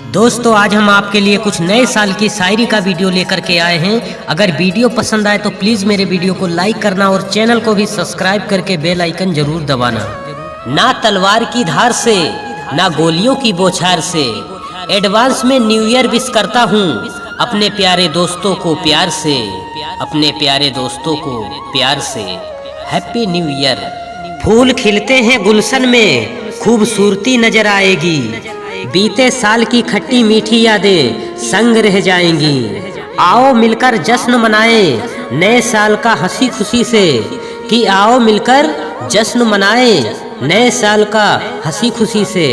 दोस्तों आज हम आपके लिए कुछ नए साल की शायरी का वीडियो लेकर के आए हैं। अगर वीडियो पसंद आए तो प्लीज़ मेरे वीडियो को लाइक करना और चैनल को भी सब्सक्राइब करके बेल आइकन जरूर दबाना। ना तलवार की धार से ना गोलियों की बौछार से एडवांस में न्यू ईयर विश करता हूँ अपने प्यारे दोस्तों को प्यार से, अपने प्यारे दोस्तों को प्यार से। Happy new year. फूल खिलते हैं गुलशन में खूबसूरती नजर आएगी, बीते साल की खट्टी मीठी यादें संग रह जाएंगी। आओ मिलकर जश्न मनाएं नए साल का हंसी खुशी से, कि आओ मिलकर जश्न मनाएं नए साल का हंसी खुशी से।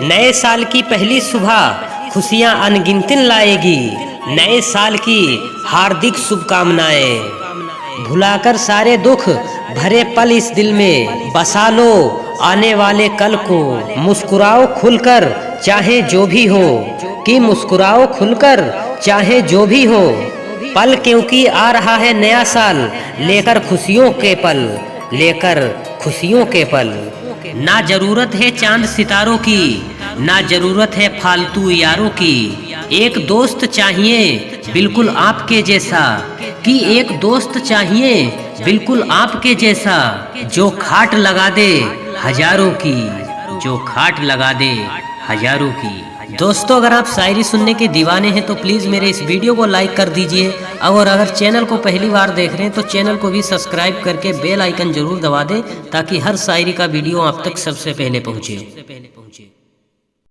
नए साल की पहली सुबह खुशियां अनगिनत लाएगी, नए साल की हार्दिक शुभकामनाएं। भुलाकर सारे दुख भरे पल इस दिल में बसा लो आने वाले कल को। मुस्कुराओ खुलकर चाहे जो भी हो, कि मुस्कुराओ खुलकर चाहे जो भी हो। पल क्योंकि आ रहा है नया साल लेकर खुशियों के पल, लेकर खुशियों के पल। ना जरूरत है चांद सितारों की, ना जरूरत है फालतू यारों की। एक दोस्त चाहिए बिल्कुल आपके जैसा, कि एक दोस्त चाहिए बिल्कुल आपके जैसा, जो खाट लगा दे हजारों की, जो खाट लगा दे हजारों की। दोस्तों अगर आप शायरी सुनने के दीवाने हैं तो प्लीज़ मेरे इस वीडियो को लाइक कर दीजिए, और अगर चैनल को पहली बार देख रहे हैं तो चैनल को भी सब्सक्राइब करके बेल आइकन जरूर दबा दें, ताकि हर शायरी का वीडियो आप तक सबसे पहले पहुँचे।